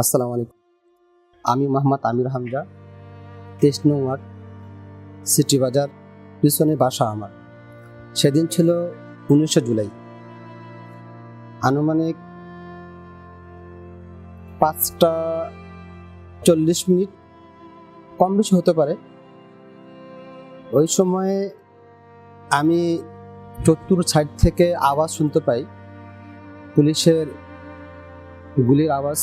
আসসালামু আলাইকুম। আমি মোহাম্মদ আমির হামজা, 23 নং ওয়ার্ড, সিটি বাজার পিছনে বাসা আমার। সেদিন ছিল 19শে জুলাই, আনুমানিক 5টা 40 মিনিট, কম বেশি হতে পারে। ওই সময়ে আমি চতুর সাইড থেকে আওয়াজ শুনতে পাই, পুলিশের গুলির আওয়াজ,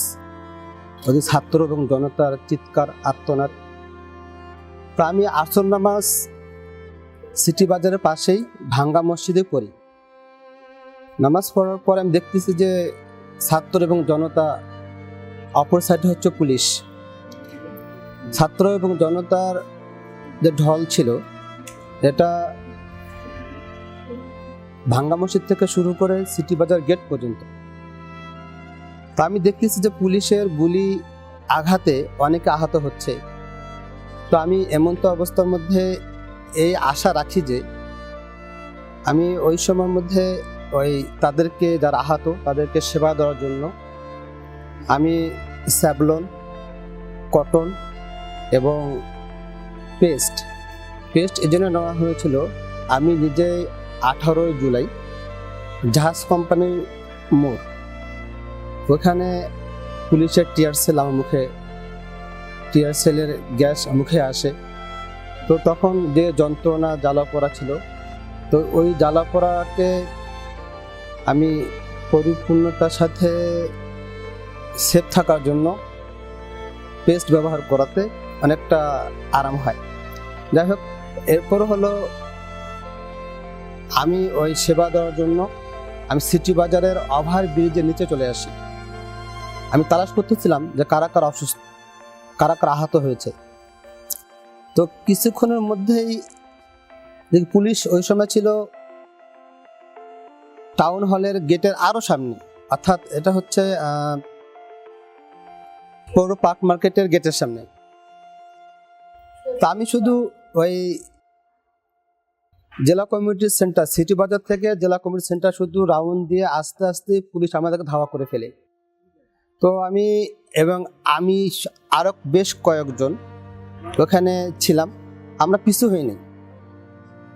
ওদের ছাত্র এবং জনতার চিৎকার, আর্তনাদ। তো আমি আসর নামাজ সিটি বাজারের পাশেই ভাঙ্গা মসজিদে পড়ি। নামাজ পড়ার পর আমি দেখতেছি যে ছাত্র এবং জনতা, অপর সাইডে হচ্ছে পুলিশ। ছাত্র এবং জনতার যে ঢল ছিল, এটা ভাঙ্গা মসজিদ থেকে শুরু করে সিটি বাজার গেট পর্যন্ত। তা আমি দেখতেছি যে পুলিশের গুলি আঘাতে অনেকে আহত হচ্ছে। তো আমি এমন তো অবস্থার মধ্যে এই আশা রাখি যে আমি ওই সময়ের মধ্যে তাদেরকে যারা আহত তাদেরকে সেবা দেওয়ার জন্য আমি স্যাভলন, কটন এবং পেস্ট এই জন্য নেওয়া হয়েছিল। আমি নিজে 18 জুলাই জাহাজ কোম্পানির মোড়, ওখানে পুলিশের টিয়ার সেল আমার মুখে, টিয়ার সেলের গ্যাস মুখে আসে। তো তখন যে যন্ত্রণা, জ্বালা পোড়া ছিল, তো ওই জ্বালা পোড়াকে আমি পরিপূর্ণতার সাথে সেফ থাকার জন্য পেস্ট ব্যবহার করাতে অনেকটা আরাম হয়। যাই হোক, এরপর হলো আমি ওই সেবা দেওয়ার জন্য আমি সিটি বাজারের ওভার ব্রিজের নিচে চলে আসি। আমি তালাশ করতেছিলাম যে কারা কারা অসুস্থ, কারা কারা আহত হয়েছে। তো কিছুক্ষণের মধ্যেই পুলিশ ওই সময় ছিল টাউন হলের গেটের আরো সামনে, অর্থাৎ এটা হচ্ছে পৌর পার্ক মার্কেটের গেটের সামনে। তা আমি শুধু ওই জেলা কমিউনিটি সেন্টার, সিটি বাজার থেকে জেলা কমিউনিটি সেন্টার শুধু রাউন্ড দিয়ে আস্তে আস্তে পুলিশ আমাদেরকে ধাওয়া করে ফেলে। তো আমি আরো বেশ কয়েকজন ওখানে ছিলাম, আমরা পিছু হইনি।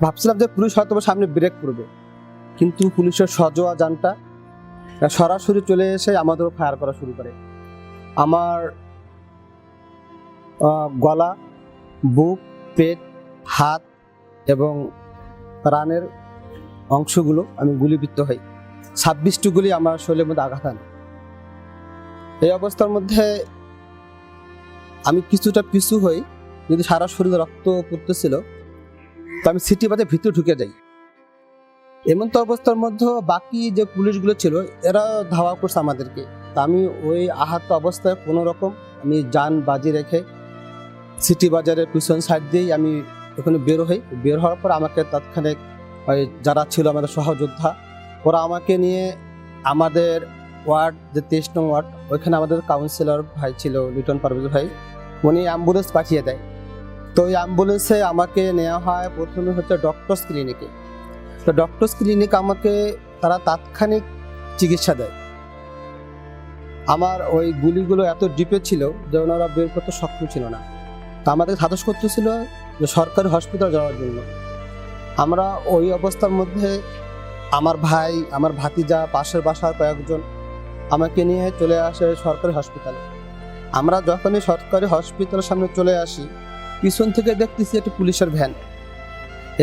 ভাবছিলাম যে পুলিশ হয়তো সামনে ব্রেক করবে, কিন্তু পুলিশের সজোয়া যানটা সরাসরি চলে এসে আমাদের ফায়ার করা শুরু করে। আমার গলা, বুক, পেট, হাত এবং রানের অংশগুলো আমি গুলিবিদ্ধ হই। 26টি গুলি আমার শরীরের মধ্যে আঘাত আনে। এই অবস্থার মধ্যে আমি কিছুটা পিছু হই, যদি সারা শরীরে রক্ত পড়তেছিল, তো আমি সিটি বাজার ভিতরে ঢুকে যাই। এমন তো অবস্থার মধ্যে বাকি যে পুলিশগুলো ছিল এরা ধাওয়া করছে আমাদেরকে। তা আমি ওই আহত অবস্থায় কোনো রকম আমি যান বাজি রেখে সিটি বাজারের পিছন সাইড দিয়েই আমি ওখানে বের হওয়ার পর আমাকে তৎক্ষণিক ওই যারা ছিল আমাদের সহযোদ্ধা, ওরা আমাকে নিয়ে আমাদের ওয়ার্ড, যে 23 নং ওয়ার্ড, ওইখানে আমাদের কাউন্সিলর ভাই ছিল লিটন পারভেজ ভাই, উনি অ্যাম্বুলেন্স পাঠিয়ে দেয়। তো ওই অ্যাম্বুলেন্সে আমাকে নেওয়া হয় প্রথমে হচ্ছে ডক্টরস ক্লিনিকে। তো ডক্টরস ক্লিনিক আমাকে তারা তাৎক্ষণিক চিকিৎসা দেয়। আমার ওই গুলিগুলো এত ডিপে ছিল যে ওনারা বের করতে সক্ষম ছিল না। তা আমাদের সাজেস্ট করতেছিল যে সরকারি হসপিটাল যাওয়ার জন্য। আমরা ওই অবস্থার মধ্যে আমার ভাই, আমার ভাতিজা, পাশের বাসার কয়েকজন আমাকে নিয়ে চলে আসে সরকারি হসপিটালে। আমরা যখনই সরকারি হসপিটালের সামনে চলে আসি, পিছন থেকে দেখতেছি একটা পুলিশের ভ্যান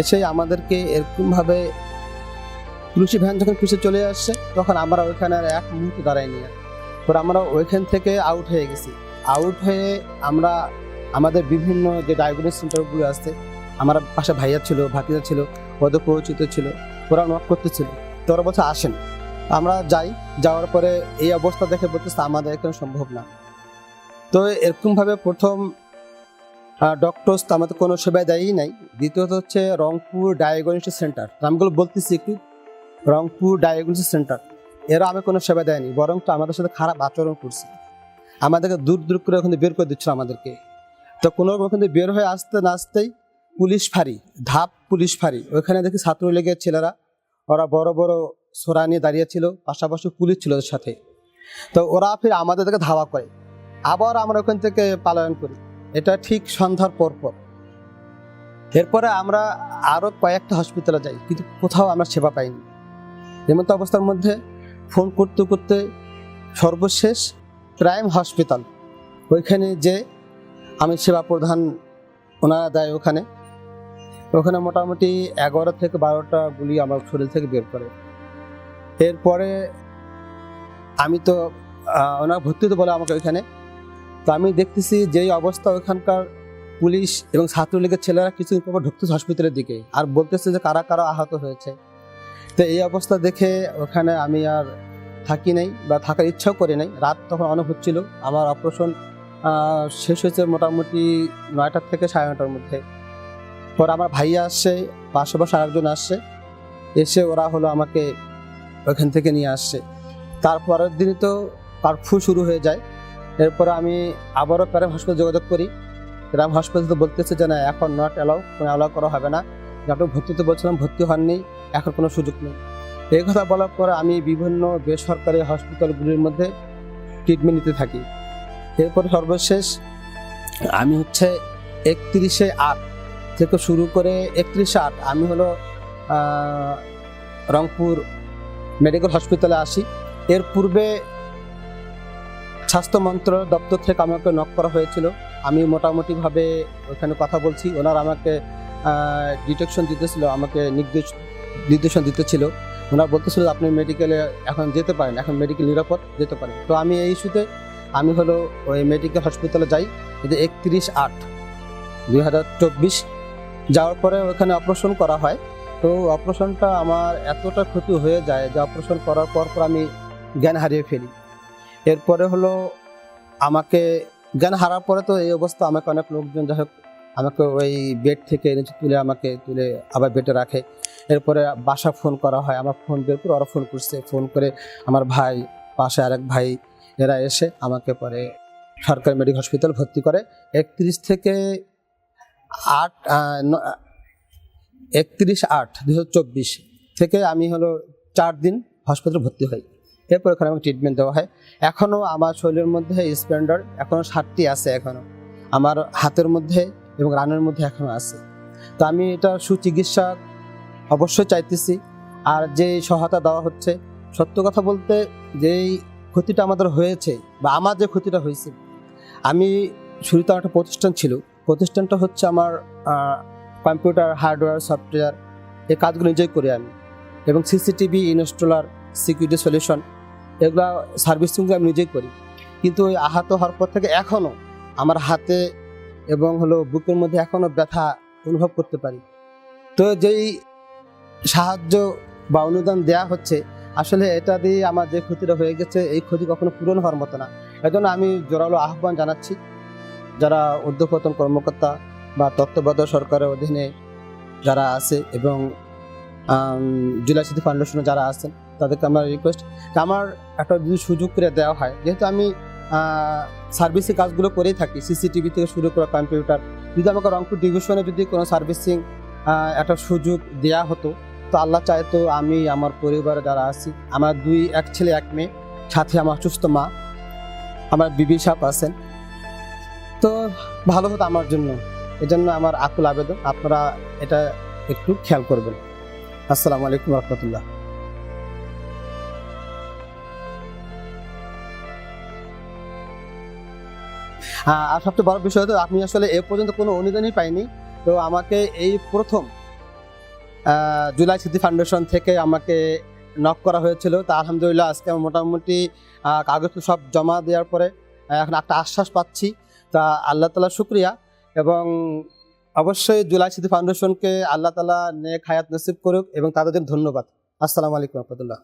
এসে আমাদেরকে এরকমভাবে, পুলিশি ভ্যান যখন পিছিয়ে চলে আসছে তখন আমরা ওইখানে আর এক মুহূর্তে দাঁড়াইনি। পরে আমরা ওইখান থেকে আউট হয়ে গেছি। আউট হয়ে আমরা আমাদের বিভিন্ন যে ডায়াগনোস সেন্টারগুলো আছে, আমার পাশে ভাইয়া ছিল, ভাতিজা ছিল, ওদের পরিচিত ছিল, ওরা নক করতেছিল। তো ওরা বলছে আসেন। আমরা যাওয়ার পরে এই অবস্থা দেখে বলতেছে আমাদের এখানে সম্ভব না। তো এরকমভাবে প্রথম ডক্টরস আমাদের কোনো সেবাই দেয়ই নাই। দ্বিতীয়ত হচ্ছে রংপুর ডায়াগনোস্টিক সেন্টার, নামগুলো বলতেছি একটু, রংপুর ডায়াগনোস্টিক সেন্টার, এরা আমি কোনো সেবা দেয়নি, বরং তো আমাদের সাথে খারাপ আচরণ করছে। আমাদেরকে দূর দূর করে ওখানে বের করে দিচ্ছিল আমাদেরকে। তো কোনো ওখান থেকে বের হয়ে আসতে না আসতেই পুলিশ ফাঁড়ি, পুলিশ ফাঁড়ি, ওইখানে দেখি ছাত্রলীগের ছেলেরা, ওরা বড় বড় সোরা নিয়ে দাঁড়িয়ে ছিল, পাশাপাশি পুলিশ ছিল ওদের সাথে। তো ওরা ফির আমাদেরকে ধাওয়া করে। আবার আমরা ওখান থেকে পলায়ন করি, এটা ঠিক সন্ধ্যার পর। এরপরে আমরা আরও কয়েকটা হসপিটালে যাই, কিন্তু কোথাও আমরা সেবা পাইনি। এমতো অবস্থার মধ্যে ফোন করতে করতে সর্বশেষ প্রাইম হসপিটাল, ওইখানে যে আমি সেবা প্রধান ওনারা দেয়, ওখানে মোটামুটি 11 থেকে 12টা গুলি আমার শরীর থেকে বের করে। এরপরে আমি তো ওনারা ভর্তি হতে বলে আমাকে ওইখানে। তো আমি দেখতেছি যেই অবস্থা, ওইখানকার পুলিশ এবং ছাত্রলীগের ছেলেরা কিছুদিন পর ঢুকতেছে হসপিটালের দিকে, আর বলতেছে যে কারা কারা আহত হয়েছে। তো এই অবস্থা দেখে ওখানে আমি আর থাকি নাই বা থাকার ইচ্ছাও করি নাই। রাত তখন অনেক হচ্ছিল, আমার অপারেশন শেষ হয়েছে মোটামুটি 9টা থেকে 9:30টার মধ্যে। পর আমার ভাইয়া আসছে, পাশাপাশি আরেকজন আসছে, এসে ওরা আমাকে ওইখান থেকে নিয়ে আসছে। তারপরের দিনই তো কারফিউ শুরু হয়ে যায়। এরপরে আমি আবারও প্রাইম হাসপাতালে যোগাযোগ করি। প্রাইম হাসপাতাল তো বলতেছে যে না, এখন নট অ্যালাউ করা হবে না, আপনি ভর্তিতে বলছিলাম ভর্তি হননি, এখন কোনো সুযোগ নেই। এই কথা বলার পরে আমি বিভিন্ন বেসরকারি হসপিটালগুলির মধ্যে ট্রিটমেন্ট নিতে থাকি। এরপরে সর্বশেষ আমি 31/8 থেকে শুরু করে 31/8 আমি রংপুর মেডিকেল হসপিটালে আসি। এর পূর্বে স্বাস্থ্য মন্ত্রণালয় দপ্তর থেকে আমাকে নক করা হয়েছিল। আমি মোটামুটিভাবে ওখানে কথা বলছি, ওনারা আমাকে ডিটেকশন দিতেছিল, আমাকে নির্দেশন দিতেছিল। ওনারা বলতেছিল আপনি মেডিকেলে এখন যেতে পারেন, এখন মেডিকেল নিরাপদ, যেতে পারেন। তো আমি এই ইস্যুতে আমি ওই মেডিকেল হসপিটালে যাই 31/8/2024। যাওয়ার পরে ওখানে অপারেশন করা হয়। তো অপারেশনটা আমার এতটা ক্ষতি হয়ে যায় যে অপারেশন করার পর আমি জ্ঞান হারিয়ে ফেলি। এরপরে আমাকে জ্ঞান হারার পরে তো এই অবস্থা, আমাকে অনেক লোকজন যাই হোক আমাকে ওই বেড থেকে আমাকে তুলে আবার বেডে রাখে। এরপরে বাসা ফোন করা হয়, আমার ফোন বের করে ওরা ফোন করছে, ফোন করে আমার ভাই, পাশে আরেক ভাই, এরা এসে আমাকে পরে সরকারি মেডিকেল হসপিটাল ভর্তি করে। 31/8/2024 থেকে আমি 4 দিন হসপিটালে ভর্তি হই। এরপর ওখানে আমাকে ট্রিটমেন্ট দেওয়া হয়। এখনও আমার শরীরের মধ্যে স্প্লেন্ডার এখনও 7টি আছে, এখনও আমার হাতের মধ্যে এবং রানের মধ্যে এখনও আছে। তো আমি এটা সুচিকিৎসা অবশ্যই চাইতেছি। আর যে সহায়তা দেওয়া হচ্ছে, সত্য কথা বলতে যেই ক্ষতিটা আমাদের হয়েছে বা আমার যে ক্ষতিটা হয়েছে, আমি শুরুতে একটা প্রতিষ্ঠান ছিল, প্রতিষ্ঠানটা আমার কম্পিউটার হার্ডওয়্যার সফটওয়্যার এই কাজগুলো নিজেই করি আমি, এবং সিসিটিভি ইনস্টলার, সিকিউরিটি সলিউশন, এগুলো সার্ভিসিংগুলো আমি নিজেই করি। কিন্তু ওই আহত হওয়ার পর থেকে এখনও আমার হাতে এবং বুকের মধ্যে এখনও ব্যথা অনুভব করতে পারি। তো যেই সাহায্য বা অনুদান দেয়া হচ্ছে, আসলে এটা দিয়ে আমার যে ক্ষতিটা হয়ে গেছে, এই ক্ষতি কখনো পূরণ হওয়ার মতো না। এজন্য আমি জোরালো আহ্বান জানাচ্ছি যারা ঊর্ধ্বতন কর্মকর্তা বা তত্ত্বাবধায়ক সরকারের অধীনে যারা আছে এবং জুলাই স্মৃতি ফাউন্ডেশনে যারা আছেন, তাদেরকে আমার রিকোয়েস্ট যে আমার একটা যদি সুযোগ করে দেওয়া হয়, যেহেতু আমি সার্ভিসিং কাজগুলো করেই থাকি, সিসিটিভি থেকে শুরু করে কম্পিউটার, যদি আমাকে রংপুর ডিভিশনে যদি কোনো সার্ভিসিং একটা সুযোগ দেওয়া হতো, তো আল্লাহ চাইতো আমি, আমার পরিবারে যারা আছি, আমার 1 ছেলে 1 মেয়ে, সাথে আমার সুস্থ মা, আমার বিবি সাহেব আছেন, তো ভালো হতো আমার জন্য। এজন্য আমার আকুল আবেদন, আপনারা এটা একটু খেয়াল করবেন। আসসালামু আলাইকুম রহমতুল্লাহ। আর সবচেয়ে বড় বিষয় হতো আমি আসলে এ পর্যন্ত কোনো অনুদানই পাইনি। তো আমাকে এই প্রথম জুলাই স্মৃতি ফাউন্ডেশন থেকে আমাকে নক করা হয়েছিল। তা আলহামদুলিল্লাহ আজকে আমি মোটামুটি কাগজ সব জমা দেওয়ার পরে এখন একটা আশ্বাস পাচ্ছি। তা আল্লাহ তাআলা শুকরিয়া, এবং অবশ্যই জুলাই স্মৃতি ফাউন্ডেশনকে আল্লাহ তাআলা নেক হায়াত নসিব করুক এবং তাদের জন্য ধন্যবাদ। আসসালামু আলাইকুম রহমতুল্লাহ।